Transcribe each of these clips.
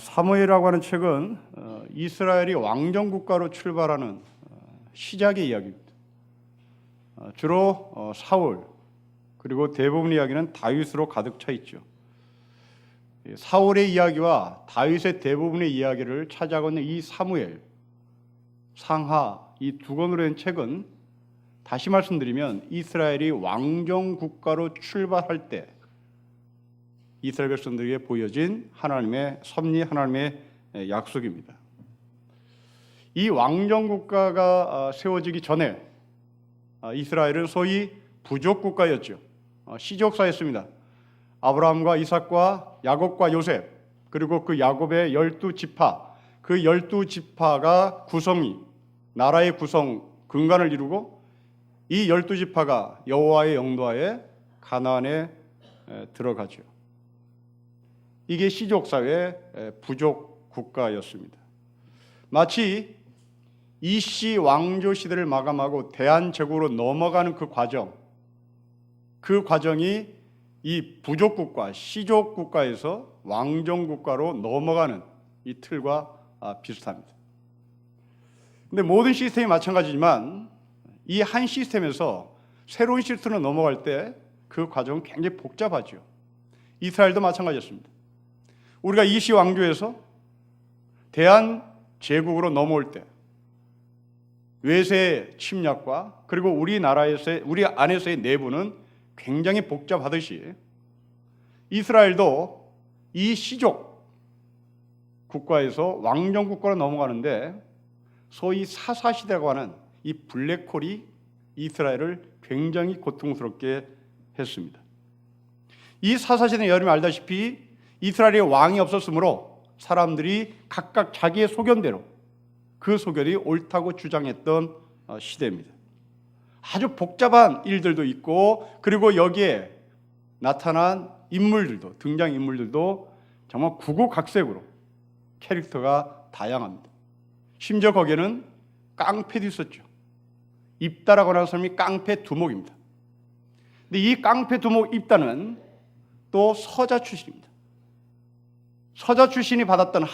사무엘이라고 하는 책은 이스라엘이 왕정국가로 출발하는 시작의 이야기입니다. 주로 사울 그리고 대부분의 이야기는 다윗으로 가득 차 있죠. 사울의 이야기와 다윗의 대부분의 이야기를 차지하고 있는 이 사무엘, 상하 이 두 권으로 된 책은 다시 말씀드리면 이스라엘이 왕정국가로 출발할 때 이스라엘 백성들에게 보여진 하나님의 섭리, 하나님의 약속입니다. 이 왕정국가가 세워지기 전에 이스라엘은 소위 부족국가였죠. 시족사였습니다. 아브라함과 이삭과 야곱과 요셉, 그리고 그 야곱의 12지파, 그 12지파가 구성이 나라의 구성 근간을 이루고 이 12지파가 여호와의 영도하에 가나안에 들어가죠. 이게 시족사회 부족 국가였습니다. 마치 이씨 왕조 시대를 마감하고 대한제국으로 넘어가는 그 과정이 이 부족국가, 시족국가에서 왕정국가로 넘어가는 이 틀과 비슷합니다. 근데 모든 시스템이 마찬가지지만 이 한 시스템에서 새로운 시스템으로 넘어갈 때 그 과정은 굉장히 복잡하죠. 이스라엘도 마찬가지였습니다. 우리가 이씨 왕조에서 대한제국으로 넘어올 때 외세 침략과 그리고 우리 안에서의 내부는 굉장히 복잡하듯이 이스라엘도 이 시족 국가에서 왕정국가로 넘어가는데 소위 사사시대라고 하는 이 블랙홀이 이스라엘을 굉장히 고통스럽게 했습니다. 이 사사시대는 여러분이 알다시피 이스라엘에 왕이 없었으므로 사람들이 각각 자기의 소견대로 그 소견이 옳다고 주장했던 시대입니다. 아주 복잡한 일들도 있고 그리고 여기에 나타난 인물들도 등장인물들도 정말 구구각색으로 캐릭터가 다양합니다. 심지어 거기에는 깡패도 있었죠. 입다라고 하는 사람이 깡패 두목입니다. 근데 이 깡패 두목 입다는 또 서자 출신입니다. 서자 출신이 받았던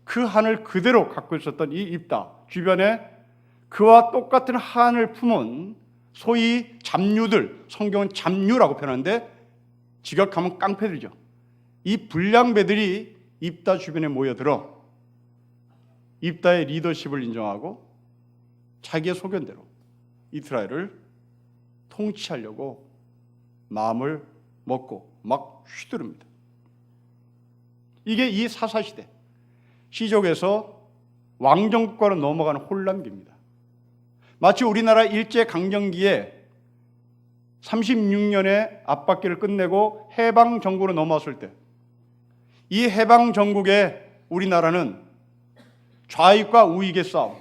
그 한을 그대로 갖고 있었던 이 입다 주변에 그와 똑같은 한을 품은 소위 잡류들, 성경은 잡류라고 표현하는데 직역하면 깡패들이죠. 이 불량배들이 입다 주변에 모여들어 입다의 리더십을 인정하고 자기의 소견대로 이스라엘을 통치하려고 마음을 먹고 막 휘두릅니다. 이게 이 사사시대, 시족에서 왕정국가로 넘어가는 혼란기입니다. 마치 우리나라 일제강점기에 36년의 압박기를 끝내고 해방정국으로 넘어왔을 때 이 해방정국에 우리나라는 좌익과 우익의 싸움,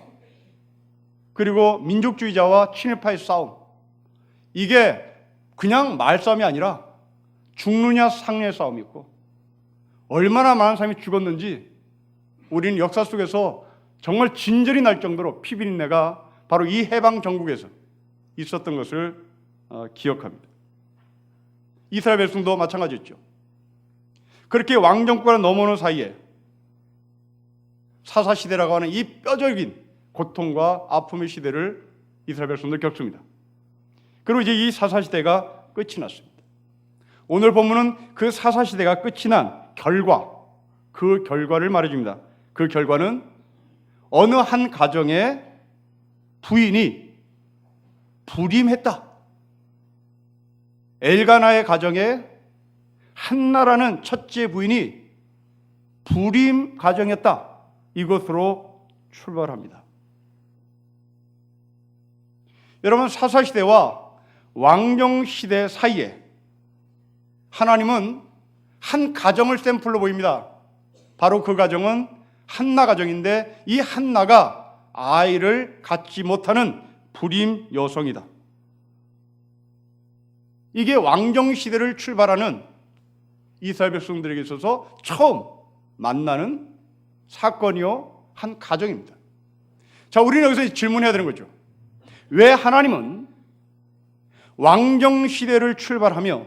그리고 민족주의자와 친일파의 싸움, 이게 그냥 말싸움이 아니라 죽느냐 사느냐의 싸움이었고 얼마나 많은 사람이 죽었는지 우리는 역사 속에서 정말 진절이 날 정도로 피비린내가 바로 이 해방정국에서 있었던 것을 기억합니다. 이스라엘 백성도 마찬가지였죠. 그렇게 왕정국가로 넘어오는 사이에 사사시대라고 하는 이 뼈저긴 고통과 아픔의 시대를 이스라엘 백성들 겪습니다. 그리고 이제 이 사사시대가 끝이 났습니다. 오늘 본문은 그 사사시대가 끝이 난 그 결과를 말해줍니다. 그 결과는 어느 한 가정의 부인이 불임했다. 엘가나의 가정에 한나라는 첫째 부인이 불임 가정이었다. 이것으로 출발합니다. 여러분, 사사시대와 왕정시대 사이에 하나님은 한 가정을 샘플로 보입니다. 바로 그 가정은 한나 가정인데 이 한나가 아이를 갖지 못하는 불임 여성이다. 이게 왕정시대를 출발하는 이스라엘 백성들에게 있어서 처음 만나는 사건이요 한 가정입니다. 자, 우리는 여기서 질문해야 되는 거죠. 왜 하나님은 왕정시대를 출발하며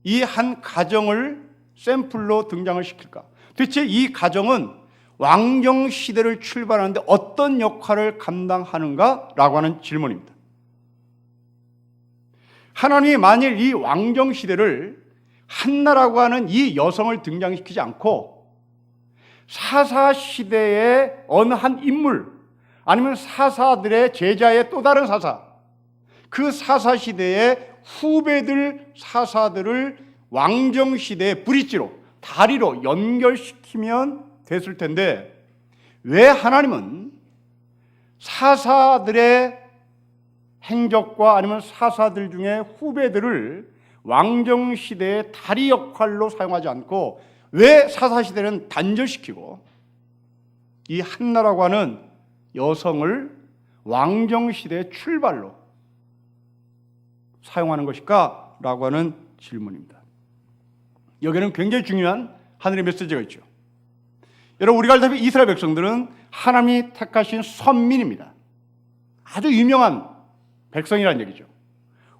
이 한 가정을 샘플로 등장을 시킬까? 도대체 이 가정은 왕정 시대를 출발하는데 어떤 역할을 감당하는가라고 하는 질문입니다. 하나님이 만일 이 왕정 시대를 한나라고 하는 이 여성을 등장시키지 않고 사사 시대의 어느 한 인물, 아니면 사사들의 제자의 또 다른 사사, 그 사사 시대의 후배들 사사들을 왕정 시대의 브릿지로, 다리로 연결시키면 됐을 텐데, 왜 하나님은 사사들의 행적과 아니면 사사들 중에 후배들을 왕정 시대의 다리 역할로 사용하지 않고 왜 사사 시대는 단절시키고 이 한나라고 하는 여성을 왕정 시대의 출발로 사용하는 것일까? 라고 하는 질문입니다. 여기는 굉장히 중요한 하늘의 메시지가 있죠. 여러분, 우리가 알다시피 이스라엘 백성들은 하나님이 택하신 선민입니다. 아주 유명한 백성이라는 얘기죠.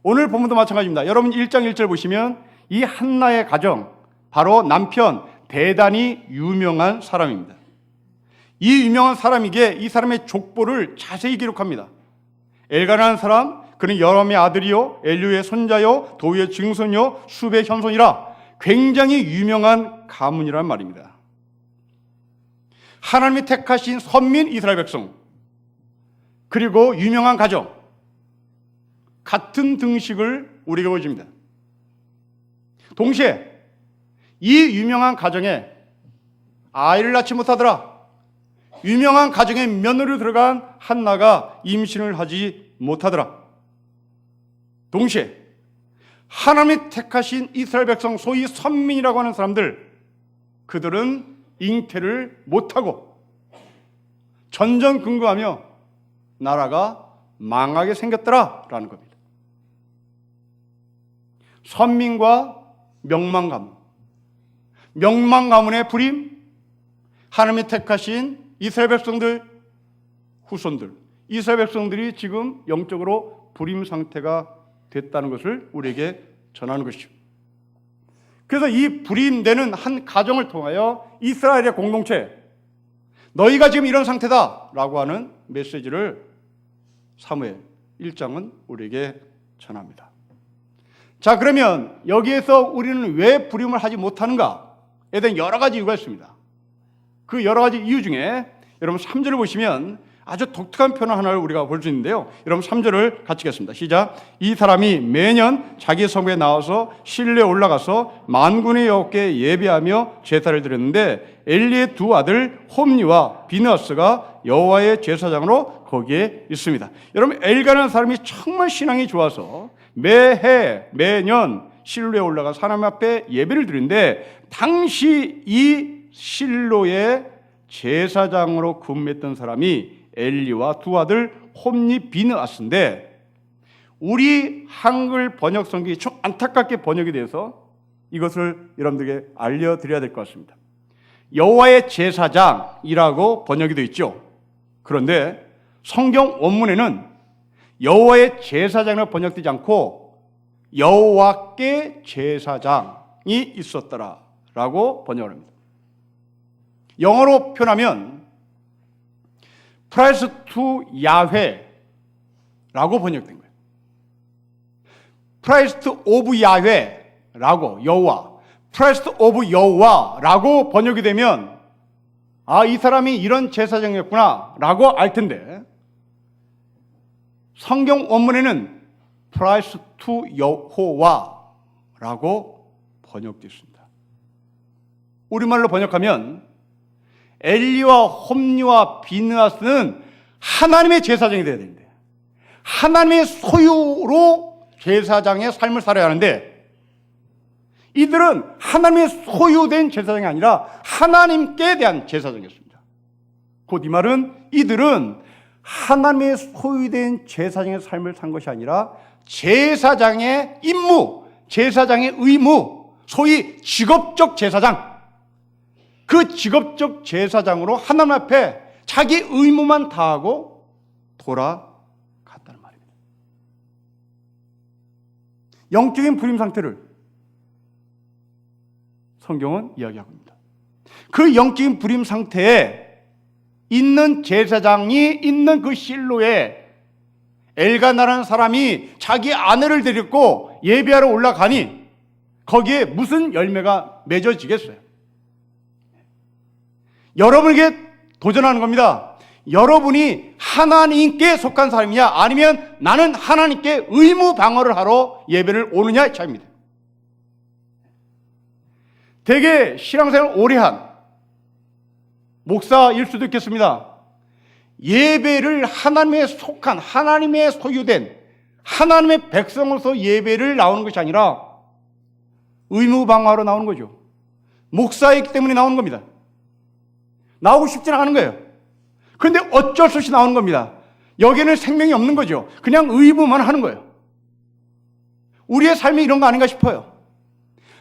오늘 본문도 마찬가지입니다. 여러분 1장 1절 보시면 이 한나의 가정, 바로 남편, 대단히 유명한 사람입니다. 이 유명한 사람에게 이 사람의 족보를 자세히 기록합니다. 엘가라는 사람, 그는 여람의 아들이요 엘류의 손자요 도위의 증손이요 수베의 현손이라 굉장히 유명한 가문이란 말입니다. 하나님이 택하신 선민 이스라엘 백성, 그리고 유명한 가정, 같은 등식을 우리에게 보여줍니다. 동시에 이 유명한 가정에 아이를 낳지 못하더라. 유명한 가정에 며느리로 들어간 한나가 임신을 하지 못하더라. 동시에 하나님이 택하신 이스라엘 백성, 소위 선민이라고 하는 사람들, 그들은 잉태를 못하고 전전긍긍하며 나라가 망하게 생겼더라라는 겁니다. 선민과 명망가문, 명망가문의 불임, 하나님이 택하신 이스라엘 백성들 후손들, 이스라엘 백성들이 지금 영적으로 불임 상태가 됐다는 것을 우리에게 전하는 것이죠. 그래서 이 불임되는 한 가정을 통하여 이스라엘의 공동체, 너희가 지금 이런 상태다라고 하는 메시지를 사무엘 1장은 우리에게 전합니다. 자, 그러면 여기에서 우리는 왜 불임을 하지 못하는가에 대한 여러 가지 이유가 있습니다. 그 여러 가지 이유 중에 여러분 3절을 보시면 아주 독특한 표현 하나를 우리가 볼 수 있는데요. 여러분 3절을 같이 읽겠습니다. 시작. 이 사람이 매년 자기 성에 나와서 실내에 올라가서 만군의 여호와께 예배하며 제사를 드렸는데 엘리의 두 아들 홈니와 비느하스가 여호와의 제사장으로 거기에 있습니다. 여러분, 엘가라는 사람이 정말 신앙이 좋아서 매해 매년 실로에 올라가 하나님 앞에 예배를 드리는데, 당시 이 실로의 제사장으로 근무했던 사람이 엘리와 두 아들 홈니 비느하스인데, 우리 한글 번역 성경이 좀 안타깝게 번역이 돼서 이것을 여러분들에게 알려드려야 될 것 같습니다. 여호와의 제사장이라고 번역이 되어 있죠. 그런데 성경 원문에는 여호와의 제사장으로 번역되지 않고 여호와께 제사장이 있었더라라고 번역을 합니다. 영어로 표현하면 Praise to Yahweh라고 번역된 거예요. Praise of Yahweh라고 여호와, Praise of 여호와라고 번역이 되면 이 사람이 이런 제사장이었구나라고 알 텐데, 성경 원문에는 Praise to 여호와라고 번역되어 있습니다. 우리말로 번역하면 엘리와 홈니와 비느하스는 하나님의 제사장이 되어야 되는데, 하나님의 소유로 제사장의 삶을 살아야 하는데, 이들은 하나님의 소유된 제사장이 아니라 하나님께 대한 제사장이었습니다. 곧 이 말은 이들은 하나님의 소유된 제사장의 삶을 산 것이 아니라 제사장의 임무, 제사장의 의무, 소위 직업적 제사장, 그 직업적 제사장으로 하나님 앞에 자기 의무만 다하고 돌아갔다는 말입니다. 영적인 불임 상태를 성경은 이야기하고 있습니다. 그 영적인 불임 상태에 있는 제사장이 있는 그 실로에 엘가나라는 사람이 자기 아내를 데리고 예배하러 올라가니 거기에 무슨 열매가 맺어지겠어요? 여러분에게 도전하는 겁니다. 여러분이 하나님께 속한 사람이냐, 아니면 나는 하나님께 의무 방어를 하러 예배를 오느냐의 차이입니다. 되게 신앙생활을 오래 한 목사일 수도 있겠습니다. 예배를 하나님에 속한, 하나님의 소유된 하나님의 백성으로서 예배를 나오는 것이 아니라 의무 방어하러 나오는 거죠. 목사이기 때문에 나오는 겁니다. 나오고 싶지는 않은 거예요. 그런데 어쩔 수 없이 나오는 겁니다. 여기에는 생명이 없는 거죠. 그냥 의무만 하는 거예요. 우리의 삶이 이런 거 아닌가 싶어요.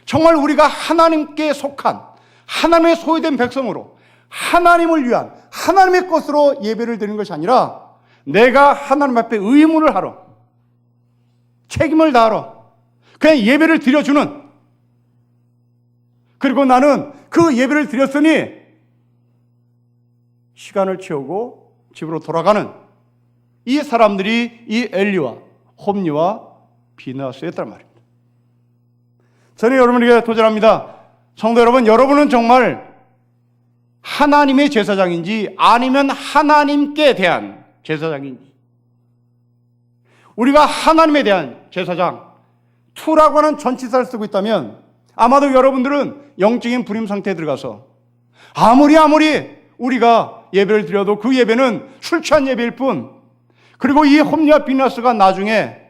정말 우리가 하나님께 속한, 하나님의 소유된 백성으로 하나님을 위한 하나님의 것으로 예배를 드리는 것이 아니라 내가 하나님 앞에 의무를 하러, 책임을 다하러 그냥 예배를 드려주는, 그리고 나는 그 예배를 드렸으니 시간을 채우고 집으로 돌아가는 이 사람들이 이 엘리와 홈리와 비나스였단 말입니다. 저는 여러분에게 도전합니다. 성도 여러분, 여러분은 정말 하나님의 제사장인지 아니면 하나님께 대한 제사장인지. 우리가 하나님에 대한 제사장, 투라고 하는 전치사를 쓰고 있다면 아마도 여러분들은 영적인 불임 상태에 들어가서 아무리 우리가 예배를 드려도 그 예배는 술 취한 예배일 뿐, 그리고 이 홈리와 비나스가 나중에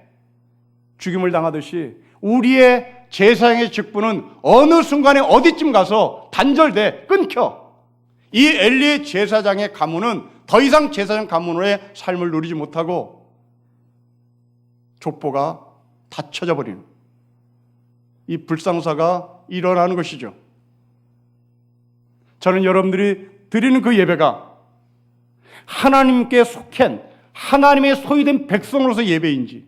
죽임을 당하듯이 우리의 제사장의 직분은 어느 순간에 어디쯤 가서 단절돼 끊겨 이 엘리의 제사장의 가문은 더 이상 제사장 가문의 삶을 누리지 못하고 족보가 닫혀져 버리는 이 불상사가 일어나는 것이죠. 저는 여러분들이 드리는 그 예배가 하나님께 속한 하나님의 소유된 백성으로서 예배인지,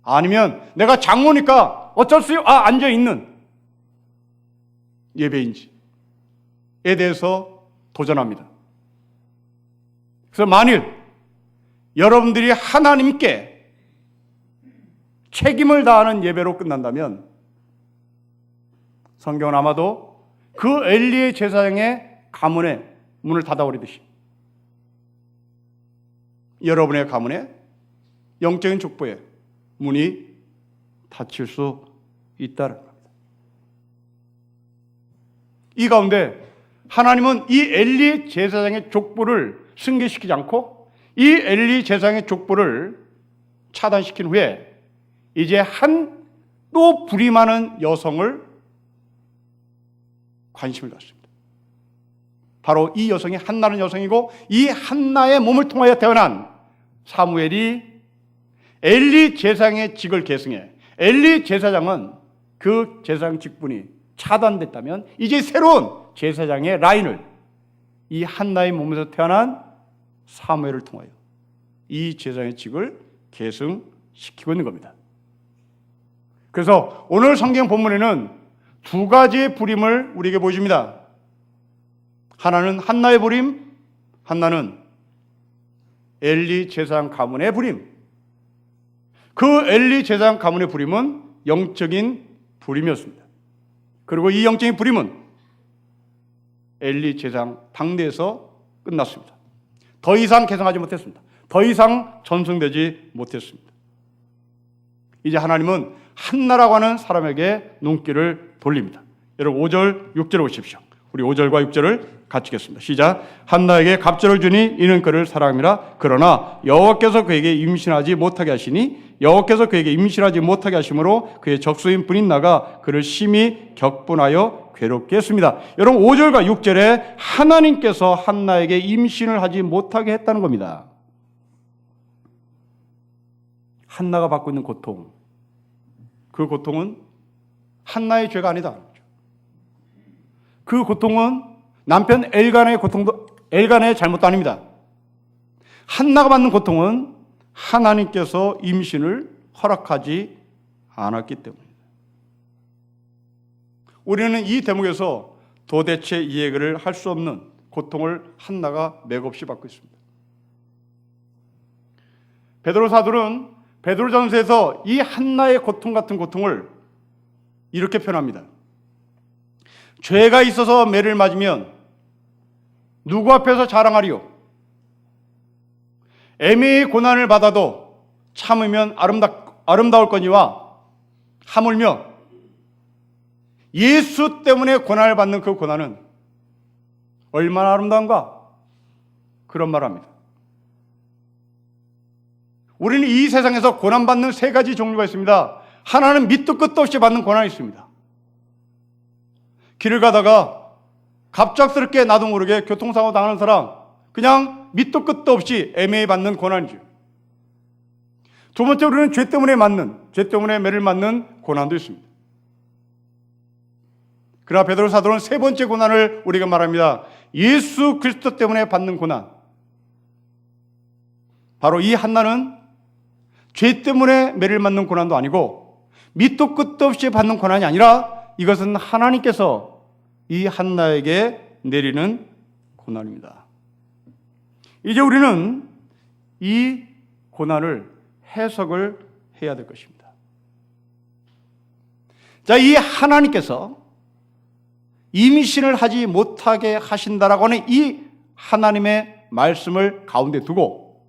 아니면 내가 장로니까 어쩔 수 없이 앉아있는 예배인지에 대해서 도전합니다. 그래서 만일 여러분들이 하나님께 책임을 다하는 예배로 끝난다면 성경은 아마도 그 엘리의 제사장의 가문의 문을 닫아버리듯이 여러분의 가문의 영적인 족보에 문이 닫힐 수 있다는 겁니다. 이 가운데 하나님은 이 엘리 제사장의 족보를 승계시키지 않고 이 엘리 제사장의 족보를 차단시킨 후에 이제 한 또 불임하는 여성을 관심을 갖습니다. 바로 이 여성이 한나라는 여성이고, 이 한나의 몸을 통하여 태어난 사무엘이 엘리 제사장의 직을 계승해 엘리 제사장은 그 제사장 직분이 차단됐다면 이제 새로운 제사장의 라인을 이 한나의 몸에서 태어난 사무엘을 통하여 이 제사장의 직을 계승시키고 있는 겁니다. 그래서 오늘 성경 본문에는 두 가지의 불임을 우리에게 보여줍니다. 하나는 한나의 불임, 하나는 엘리 제사장 가문의 불임. 그 엘리 제사장 가문의 불임은 영적인 불임이었습니다. 그리고 이 영적인 불임은 엘리 제사장 당대에서 끝났습니다. 더 이상 계승하지 못했습니다. 더 이상 전승되지 못했습니다. 이제 하나님은 한나라고 하는 사람에게 눈길을 돌립니다. 여러분 5절, 6절을 보십시오. 우리 5절과 6절을 같이 읽겠습니다. 시작. 한나에게 갑절을 주니 이는 그를 사랑함이라. 그러나 여호와께서 그에게 임신하지 못하게 하시니 여호와께서 그에게 임신하지 못하게 하심으로 그의 적수인 브닛나가 그를 심히 격분하여 괴롭게 했습니다. 여러분 5절과 6절에 하나님께서 한나에게 임신을 하지 못하게 했다는 겁니다. 한나가 받고 있는 고통, 그 고통은 한나의 죄가 아니다. 그 고통은 남편 엘가나의 고통도, 엘가나의 잘못도 아닙니다. 한나가 받는 고통은 하나님께서 임신을 허락하지 않았기 때문입니다. 우리는 이 대목에서 도대체 이해를 할 수 없는 고통을 한나가 맥없이 받고 있습니다. 베드로 사도는 베드로전서에서 이 한나의 고통 같은 고통을 이렇게 표현합니다. 죄가 있어서 매를 맞으면 누구 앞에서 자랑하리요? 애매히 고난을 받아도 참으면 아름다울 거니와 하물며 예수 때문에 고난을 받는 그 고난은 얼마나 아름다운가? 그런 말을 합니다. 우리는 이 세상에서 고난받는 세 가지 종류가 있습니다. 하나는 밑도 끝도 없이 받는 고난이 있습니다. 길을 가다가 갑작스럽게 나도 모르게 교통사고 당하는 사람, 그냥 밑도 끝도 없이 애매히 받는 고난이죠. 두 번째, 우리는 죄 때문에 매를 맞는 고난도 있습니다. 그러나 베드로 사도는 세 번째 고난을 우리가 말합니다. 예수 그리스도 때문에 받는 고난. 바로 이 한나는 죄 때문에 매를 맞는 고난도 아니고 밑도 끝도 없이 받는 고난이 아니라 이것은 하나님께서 이 한나에게 내리는 고난입니다. 이제 우리는 이 고난을 해석을 해야 될 것입니다. 자, 이 하나님께서 임신을 하지 못하게 하신다라고 하는 이 하나님의 말씀을 가운데 두고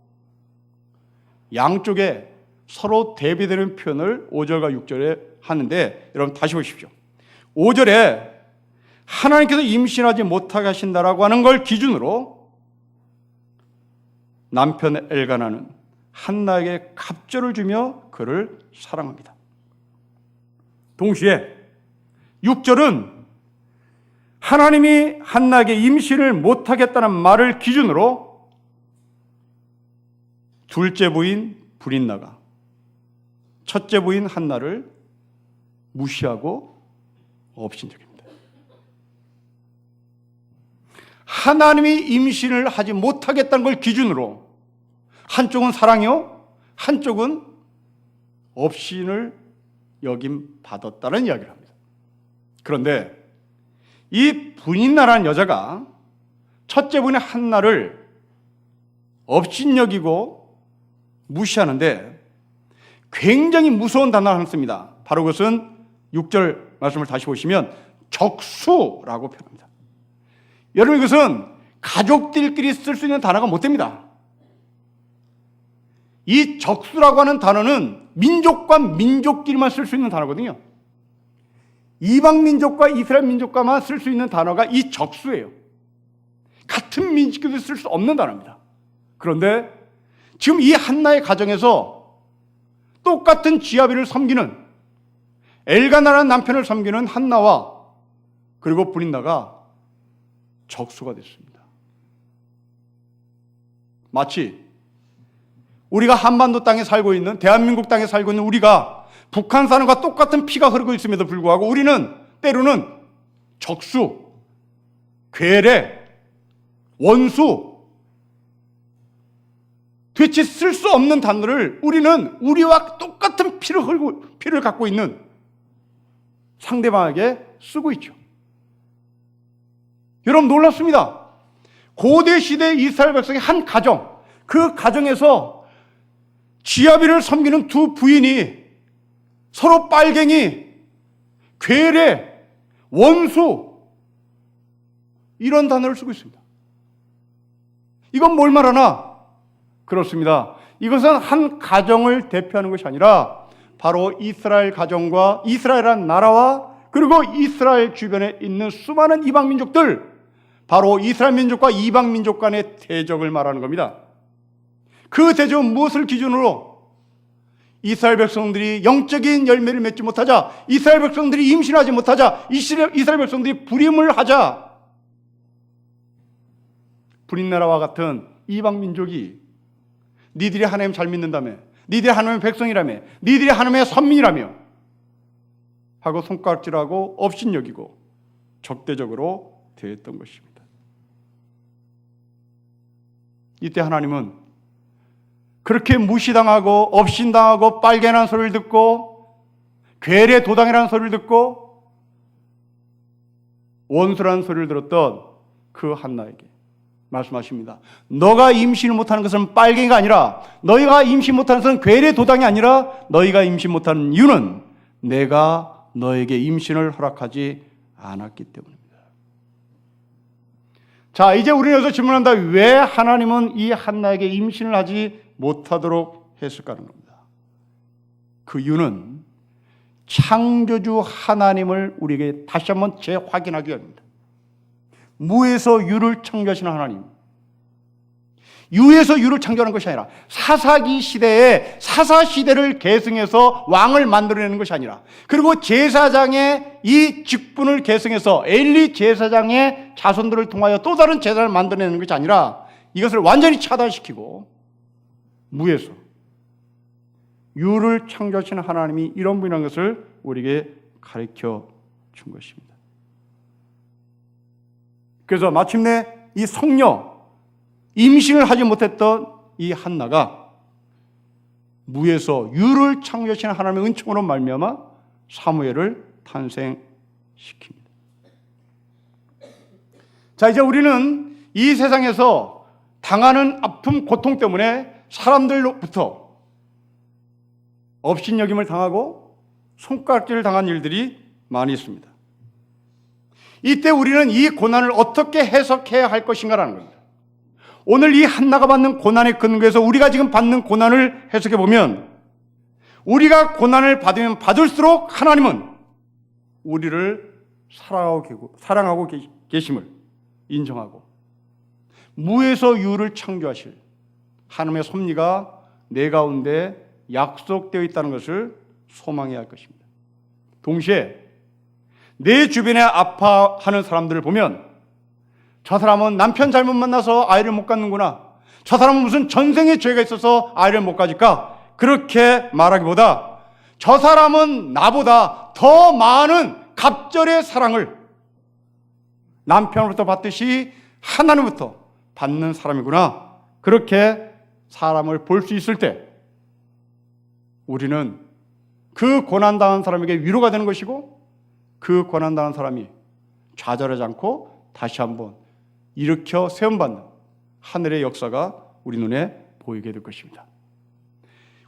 양쪽에 서로 대비되는 표현을 5절과 6절에 하는데, 여러분 다시 보십시오. 5절에 하나님께서 임신하지 못하게 하신다라고 하는 걸 기준으로 남편 엘가나는 한나에게 갑절을 주며 그를 사랑합니다. 동시에 6절은 하나님이 한나에게 임신을 못하겠다는 말을 기준으로 둘째 부인 브린나가 첫째 부인 한나를 무시하고 업신여깁니다. 하나님이 임신을 하지 못하겠다는 걸 기준으로 한쪽은 사랑이요, 한쪽은 업신을 여김 받았다는 이야기를 합니다. 그런데 이 브린나라는 여자가 첫째 부인 한나를 업신여기고 무시하는데 굉장히 무서운 단어를 씁니다. 바로 그것은 6절 말씀을 다시 보시면 적수라고 표현합니다. 여러분, 이것은 가족들끼리 쓸 수 있는 단어가 못 됩니다. 이 적수라고 하는 단어는 민족과 민족끼리만 쓸 수 있는 단어거든요. 이방 민족과 이스라엘 민족과만 쓸 수 있는 단어가 이 적수예요. 같은 민족끼리 쓸 수 없는 단어입니다. 그런데 지금 이 한나의 가정에서 똑같은 지아비를 섬기는 엘가나라는 남편을 섬기는 한나와 그리고 브린나가 적수가 됐습니다. 마치 우리가 한반도 땅에 살고 있는, 대한민국 땅에 살고 있는 우리가 북한 사람과 똑같은 피가 흐르고 있음에도 불구하고 우리는 때로는 적수, 괴뢰, 원수, 도대체 쓸 수 없는 단어를 우리는 우리와 똑같은 피를 갖고 있는 상대방에게 쓰고 있죠. 여러분, 놀랍습니다. 고대 시대 이스라엘 백성의 한 가정, 그 가정에서 지아비를 섬기는 두 부인이 서로 빨갱이, 괴뢰, 원수, 이런 단어를 쓰고 있습니다. 이건 뭘 말하나? 그렇습니다. 이것은 한 가정을 대표하는 것이 아니라 바로 이스라엘 가정과 이스라엘이라는 나라와 그리고 이스라엘 주변에 있는 수많은 이방 민족들, 바로 이스라엘 민족과 이방 민족 간의 대적을 말하는 겁니다. 그 대적은 무엇을 기준으로? 이스라엘 백성들이 영적인 열매를 맺지 못하자, 이스라엘 백성들이 임신하지 못하자, 이스라엘 백성들이 불임을 하자, 브린나라와 같은 이방 민족이 니들이 하나님 잘 믿는다며, 니들이 하나님의 백성이라며, 니들이 하나님의 선민이라며 하고 손가락질하고 업신여기고 적대적으로 대했던 것입니다. 이때 하나님은 그렇게 무시당하고 업신당하고 빨개난 소리를 듣고 괴뢰 도당이라는 소리를 듣고 원수라는 소리를 들었던 그 한나에게 말씀하십니다. 너가 임신을 못하는 것은 빨갱이가 아니라, 너희가 임신 못하는 것은 괴뢰 도당이 아니라, 너희가 임신 못하는 이유는 내가 너에게 임신을 허락하지 않았기 때문입니다. 자, 이제 우리는 여기서 질문한다. 왜 하나님은 이 한나에게 임신을 하지 못하도록 했을까 하는 겁니다. 그 이유는 창조주 하나님을 우리에게 다시 한번 재확인하기 위함입니다. 무에서 유를 창조하시는 하나님, 유에서 유를 창조하는 것이 아니라 사사기 시대에 사사시대를 계승해서 왕을 만들어내는 것이 아니라, 그리고 제사장의 이 직분을 계승해서 엘리 제사장의 자손들을 통하여 또 다른 제사를 만들어내는 것이 아니라, 이것을 완전히 차단시키고 무에서 유를 창조하시는 하나님이 이런 분이라는 것을 우리에게 가르쳐 준 것입니다. 그래서 마침내 이 성녀, 임신을 하지 못했던 이 한나가 무에서 유를 창조하시는 하나님의 은총으로 말미암아 사무엘을 탄생시킵니다. 자, 이제 우리는 이 세상에서 당하는 아픔, 고통 때문에 사람들로부터 업신여김을 당하고 손가락질을 당한 일들이 많이 있습니다. 이때 우리는 이 고난을 어떻게 해석해야 할 것인가라는 겁니다. 오늘 이 한나가 받는 고난의 근거에서 우리가 지금 받는 고난을 해석해 보면, 우리가 고난을 받으면 받을수록 하나님은 우리를 사랑하고 계심을 인정하고, 무에서 유를 창조하실 하나님의 섭리가 내 가운데 약속되어 있다는 것을 소망해야 할 것입니다. 동시에 내 주변에 아파하는 사람들을 보면, 저 사람은 남편 잘못 만나서 아이를 못 갖는구나, 저 사람은 무슨 전생에 죄가 있어서 아이를 못 가질까, 그렇게 말하기보다 저 사람은 나보다 더 많은 갑절의 사랑을 남편으로부터 받듯이 하나님부터 받는 사람이구나, 그렇게 사람을 볼 수 있을 때 우리는 그 고난당한 사람에게 위로가 되는 것이고, 그 고난당한 사람이 좌절하지 않고 다시 한번 일으켜 세움받는 하늘의 역사가 우리 눈에 보이게 될 것입니다.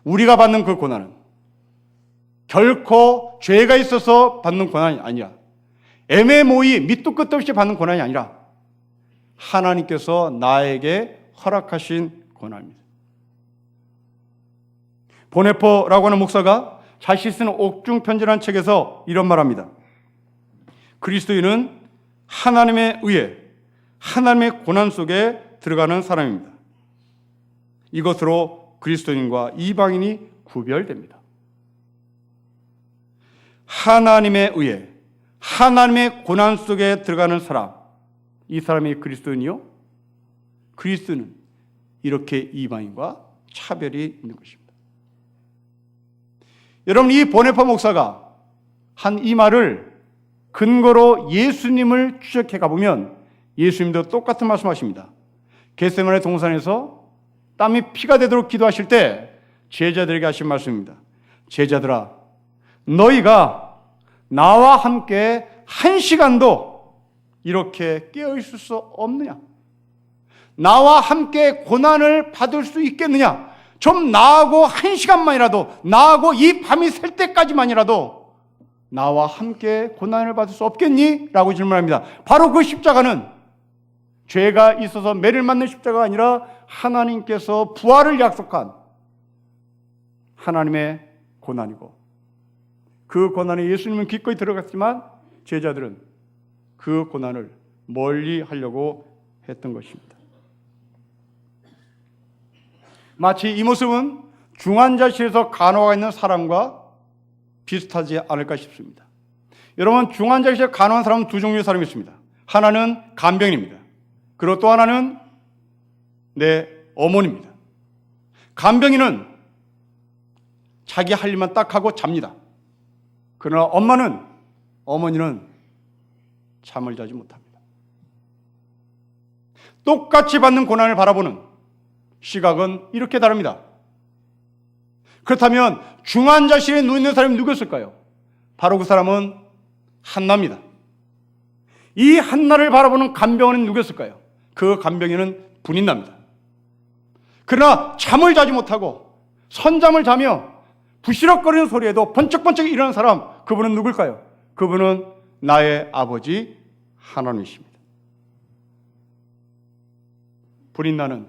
우리가 받는 그 고난은 결코 죄가 있어서 받는 고난이 아니라, 애매모이 밑도 끝도 없이 받는 고난이 아니라 하나님께서 나에게 허락하신 고난입니다. 보네포라고 하는 목사가 자신이 쓴 옥중편지라는 책에서 이런 말합니다. 그리스도인은 하나님에 의해 하나님의 고난 속에 들어가는 사람입니다. 이것으로 그리스도인과 이방인이 구별됩니다. 하나님에 의해 하나님의 고난 속에 들어가는 사람, 이 사람이 그리스도인이요, 그리스도는 이렇게 이방인과 차별이 있는 것입니다. 여러분, 이 보네파 목사가 한 이 말을 근거로 예수님을 추적해 가보면 예수님도 똑같은 말씀하십니다. 겟세마네 동산에서 땀이 피가 되도록 기도하실 때 제자들에게 하신 말씀입니다. 제자들아, 너희가 나와 함께 한 시간도 이렇게 깨어있을 수 없느냐? 나와 함께 고난을 받을 수 있겠느냐? 좀 나하고 한 시간만이라도, 나하고 이 밤이 셀 때까지만이라도 나와 함께 고난을 받을 수 없겠니? 라고 질문합니다. 바로 그 십자가는 죄가 있어서 매를 맞는 십자가가 아니라 하나님께서 부활을 약속한 하나님의 고난이고, 그 고난에 예수님은 기꺼이 들어갔지만 제자들은 그 고난을 멀리 하려고 했던 것입니다. 마치 이 모습은 중환자실에서 간호가 있는 사람과 비슷하지 않을까 싶습니다. 여러분, 중환자실에 간호한 사람은 두 종류의 사람이 있습니다. 하나는 간병인입니다. 그리고 또 하나는 내 어머니입니다. 간병인은 자기 할 일만 딱 하고 잡니다. 그러나 어머니는 잠을 자지 못합니다. 똑같이 받는 고난을 바라보는 시각은 이렇게 다릅니다. 그렇다면 중환자실에 누워있는 사람이 누구였을까요? 바로 그 사람은 한나입니다. 이 한나를 바라보는 간병은 누구였을까요? 그 간병인은 분인나입니다. 그러나 잠을 자지 못하고 선잠을 자며 부시럭거리는 소리에도 번쩍번쩍 일어나는 사람, 그분은 누굴까요? 그분은 나의 아버지 하나님이십니다. 분인나는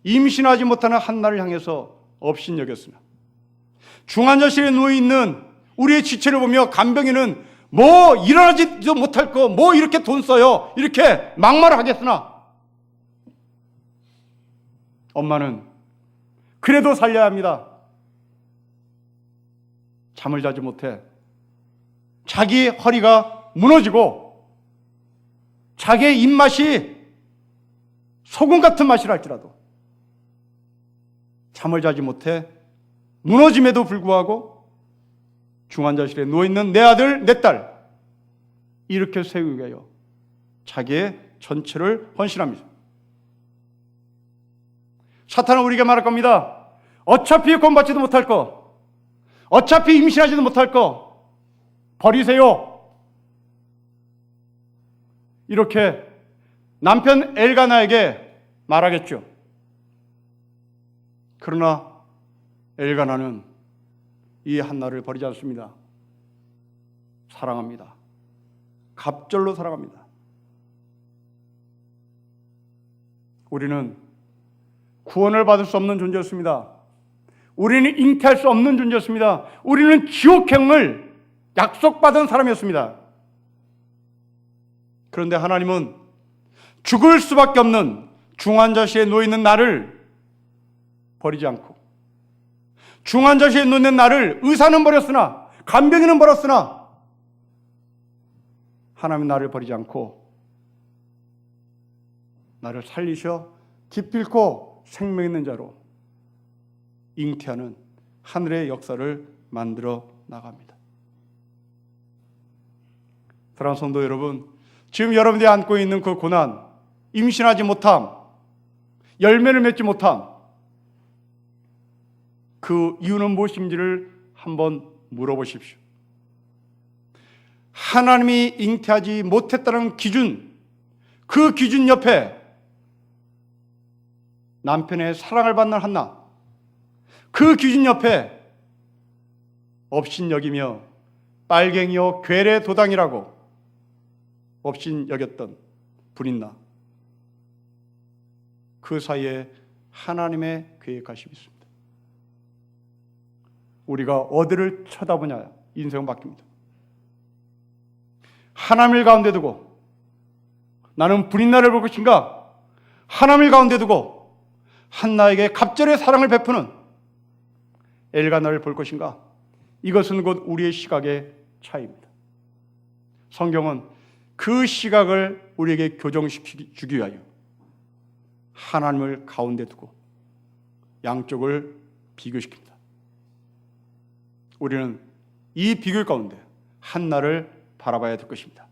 임신하지 못하는 한나를 향해서 업신여겼으나 중환자실에 누워있는 우리의 지체를 보며 간병인은 뭐 일어나지도 못할 거 뭐 이렇게 돈 써요 이렇게 막말을 하겠으나 엄마는 그래도 살려야 합니다. 잠을 자지 못해 자기 허리가 무너지고 자기의 입맛이 소금 같은 맛이라 할지라도 잠을 자지 못해 무너짐에도 불구하고 중환자실에 누워있는 내 아들, 내 딸 이렇게 세우기 위하여 자기의 전체를 헌신합니다. 사탄은 우리에게 말할 겁니다. 어차피 구원받지도 못할 거, 어차피 임신하지도 못할 거 버리세요. 이렇게 남편 엘가나에게 말하겠죠. 그러나 엘가나는 이 한나를 버리지 않습니다. 사랑합니다. 갑절로 사랑합니다. 우리는 구원을 받을 수 없는 존재였습니다. 우리는 잉태할 수 없는 존재였습니다. 우리는 지옥행을 약속받은 사람이었습니다. 그런데 하나님은 죽을 수밖에 없는 중환자실에 누워있는 나를 버리지 않고 중환자실에 누워있는 나를 의사는 버렸으나 간병인은 버렸으나 하나님은 나를 버리지 않고 나를 살리셔 기필코 생명 있는 자로 잉태하는 하늘의 역사를 만들어 나갑니다. 사랑하는 성도 여러분, 지금 여러분들이 안고 있는 그 고난, 임신하지 못함, 열매를 맺지 못함, 그 이유는 무엇인지를 한번 물어보십시오. 하나님이 잉태하지 못했다는 기준, 그 기준 옆에 남편의 사랑을 받는 한나, 그 기준 옆에 업신여기며 빨갱이요 괴뢰 도당이라고 업신여겼던 분인나, 그 사이에 하나님의 계획하심이 있습니다. 우리가 어디를 쳐다보냐 인생은 바뀝니다. 하나님을 가운데 두고 나는 분인나를 볼 것인가, 하나님을 가운데 두고 한나에게 갑절의 사랑을 베푸는 엘가나를 볼 것인가, 이것은 곧 우리의 시각의 차이입니다. 성경은 그 시각을 우리에게 교정시키기 위하여 하나님을 가운데 두고 양쪽을 비교시킵니다. 우리는 이 비교 가운데 한나를 바라봐야 될 것입니다.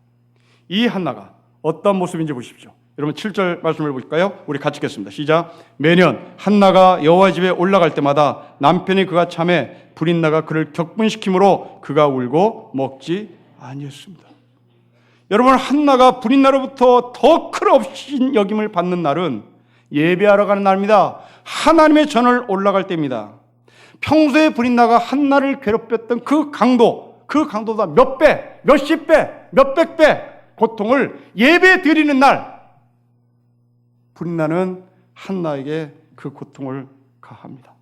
이 한나가 어떤 모습인지 보십시오. 여러분 7절 말씀을 볼까요? 우리 같이 읽겠습니다. 시작. 매년 한나가 여호와 집에 올라갈 때마다 남편이 그가 참에 불인나가 그를 격분시키므로 그가 울고 먹지 아니했습니다. 여러분, 한나가 불인나로부터 더 큰 업신 여김을 받는 날은 예배하러 가는 날입니다. 하나님의 전을 올라갈 때입니다. 평소에 불인나가 한나를 괴롭혔던 그 강도보다 몇 배, 몇십 배, 몇백 배 고통을 예배 드리는 날, 불인나는 한나에게 그 고통을 가합니다.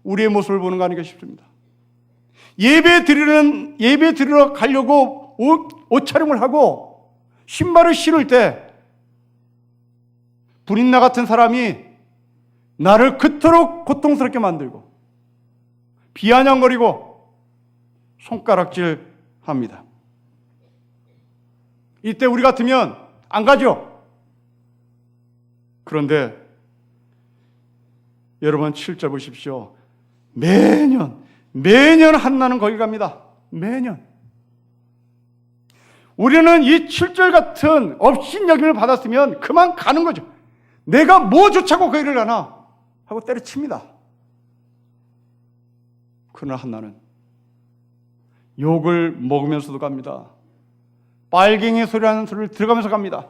우리의 모습을 보는 거 아닌가 싶습니다. 예배 드리러 가려고 옷차림을 하고 신발을 신을 때 불인나 같은 사람이 나를 그토록 고통스럽게 만들고 비아냥거리고 손가락질합니다. 이때 우리 같으면 안 가죠. 그런데 여러분 7절 보십시오. 매년 한나는 거기 갑니다. 매년. 우리는 이 7절 같은 업신여김을 받았으면 그만 가는 거죠. 내가 뭐 좋자고 거기를 가나 하고 때려칩니다. 그러나 한나는 욕을 먹으면서도 갑니다. 빨갱이 소리라는 소리를 들어가면서 갑니다.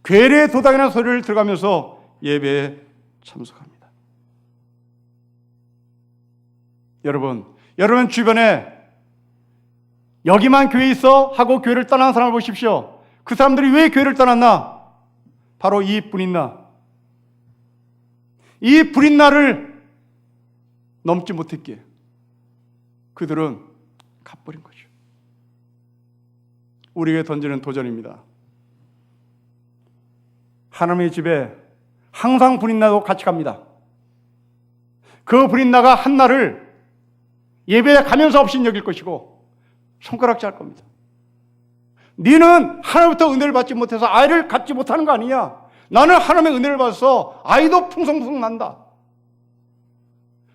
괴뢰 도당이라는 소리를 들어가면서 예배에 참석합니다. 여러분 주변에 여기만 교회 있어 하고 교회를 떠나는 사람을 보십시오. 그 사람들이 왜 교회를 떠났나? 바로 이 불인 나. 이 불인 나를 넘지 못했기에 그들은 가버린 거죠. 우리에게 던지는 도전입니다. 하나님의 집에 항상 불인 나도 같이 갑니다. 그 불인 나가 한나를 예배에 가면서 없인 여길 것이고 손가락질 할 겁니다. 너는 하나님부터 은혜를 받지 못해서 아이를 갖지 못하는 거 아니냐? 나는 하나님의 은혜를 받아서 아이도 풍성풍성 난다.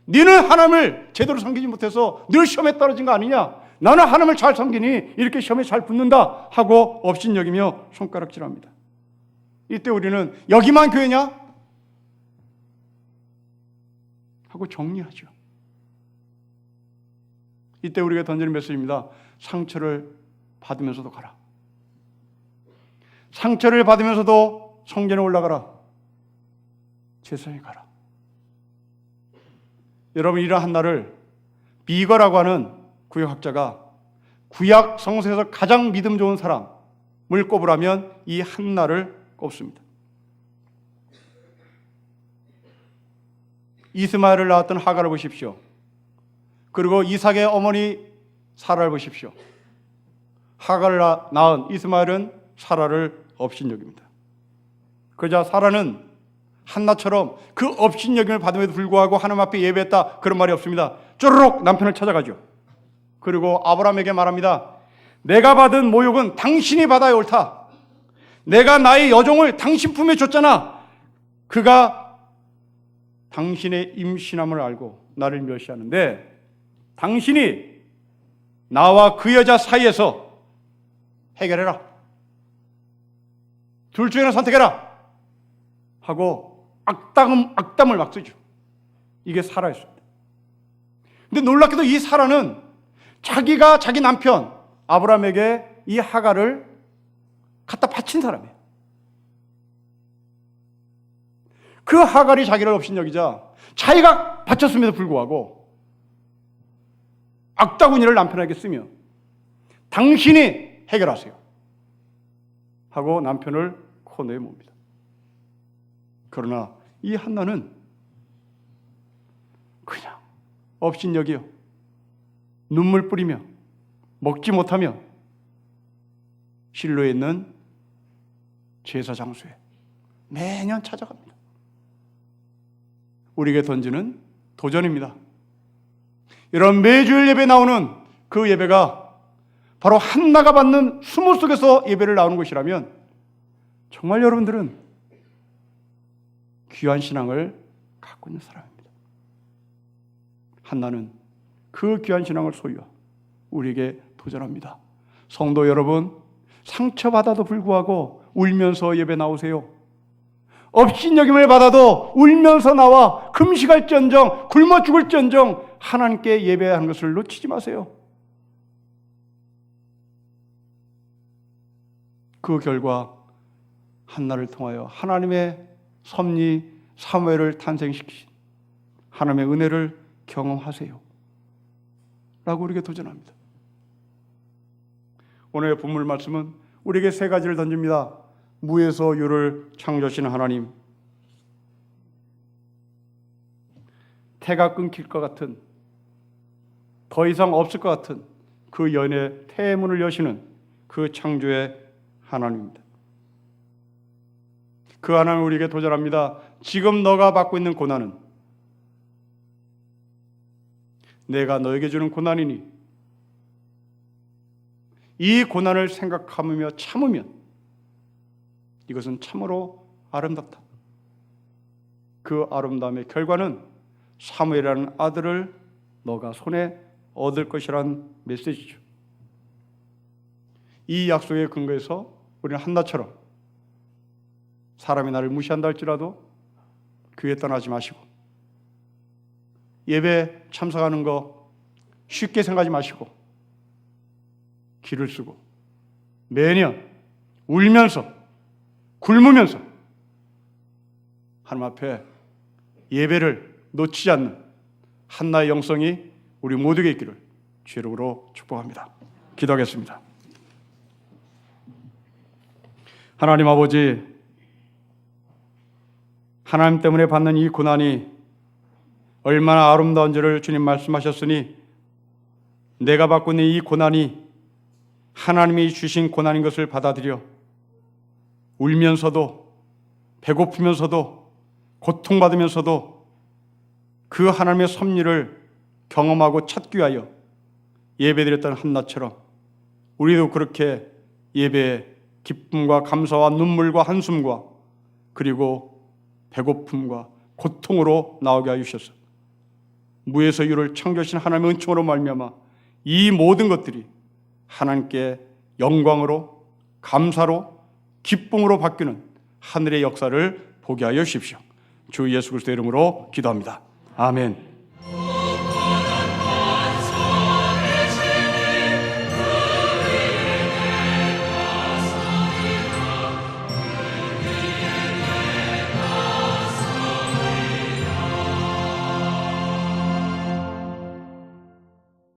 너는 하나님을 제대로 섬기지 못해서 늘 시험에 떨어진 거 아니냐? 나는 하나님을 잘 섬기니 이렇게 시험에 잘 붙는다 하고 업신여기며 손가락질합니다. 이때 우리는 여기만 교회냐? 하고 정리하죠. 이때 우리가 던지는 메시지입니다. 상처를 받으면서도 가라. 상처를 받으면서도 성전에 올라가라. 제사장에 가라. 여러분, 이러한 한나를 비거라고 하는 구역학자가 구약 성서에서 가장 믿음 좋은 사람을 꼽으라면 이 한나를 꼽습니다. 이스마엘을 낳았던 하갈을 보십시오. 그리고 이삭의 어머니 사라를 보십시오. 하갈을 낳은 이스마엘은 사라를 업신여깁니다. 그러자 사라는 한나처럼 그 업신여김을 받음에도 불구하고 하나님 앞에 예배했다 그런 말이 없습니다. 쪼르륵 남편을 찾아가죠. 그리고 아브라함에게 말합니다. 내가 받은 모욕은 당신이 받아야 옳다. 내가 나의 여종을 당신 품에 줬잖아. 그가 당신의 임신함을 알고 나를 멸시하는데 당신이 나와 그 여자 사이에서 해결해라. 둘 중에 하나 선택해라. 하고 악담을 막 쓰죠. 이게 사라였습니다. 근데 놀랍게도 이 사라는 자기가 자기 남편 아브라함에게 이 하갈을 갖다 바친 사람이에요. 그 하갈이 자기를 업신여기자 자기가 바쳤음에도 불구하고 악다구니를 남편에게 쓰며 당신이 해결하세요 하고 남편을 코너에 몹니다. 그러나 이 한나는 그냥 업신여기요 눈물 뿌리며 먹지 못하며 실로에 있는 제사 장소에 매년 찾아갑니다. 우리에게 던지는 도전입니다. 이런 매주일 예배 나오는 그 예배가 바로 한나가 받는 수모 속에서 예배를 나오는 것이라면 정말 여러분들은 귀한 신앙을 갖고 있는 사람입니다. 한나는 그 귀한 신앙을 소유하 우리에게 도전합니다. 성도 여러분, 상처받아도 불구하고 울면서 예배 나오세요. 업신여김을 받아도 울면서 나와 금식할지언정 굶어 죽을지언정 하나님께 예배하는 것을 놓치지 마세요. 그 결과 한나를 통하여 하나님의 섭리 사무엘을 탄생시키신 하나님의 은혜를 경험하세요 라고 우리에게 도전합니다. 오늘의 본문 말씀은 우리에게 세 가지를 던집니다. 무에서 유를 창조하신 하나님, 태가 끊길 것 같은, 더 이상 없을 것 같은 그 연의 태문을 여시는 그 창조의 하나님입니다. 그 하나님 우리에게 도전합니다. 지금 너가 받고 있는 고난은 내가 너에게 주는 고난이니 이 고난을 생각하며 참으면 이것은 참으로 아름답다. 그 아름다움의 결과는 사무엘이라는 아들을 너가 손에 얻을 것이란 메시지죠. 이 약속의 근거에서 우리는 한나처럼 사람이 나를 무시한다 할지라도 교회 떠나지 마시고 예배 참석하는 거 쉽게 생각하지 마시고 길을 쓰고 매년 울면서 굶으면서 하나님 앞에 예배를 놓치지 않는 한나의 영성이 우리 모두에게 있기를 주의 이름으로 축복합니다. 기도하겠습니다. 하나님 아버지, 하나님 때문에 받는 이 고난이 얼마나 아름다운지를 주님 말씀하셨으니 내가 받고 있는 이 고난이 하나님이 주신 고난인 것을 받아들여 울면서도 배고프면서도 고통받으면서도 그 하나님의 섭리를 경험하고 찾기 위하여 예배드렸던 한나처럼 우리도 그렇게 예배에 기쁨과 감사와 눈물과 한숨과 그리고 배고픔과 고통으로 나오게 하여 주셔서 무에서 유를 창조하신 하나님의 은총으로 말미암아 이 모든 것들이 하나님께 영광으로 감사로 기쁨으로 바뀌는 하늘의 역사를 보게 하여 주십시오. 주 예수 그리스도의 이름으로 기도합니다. 아멘.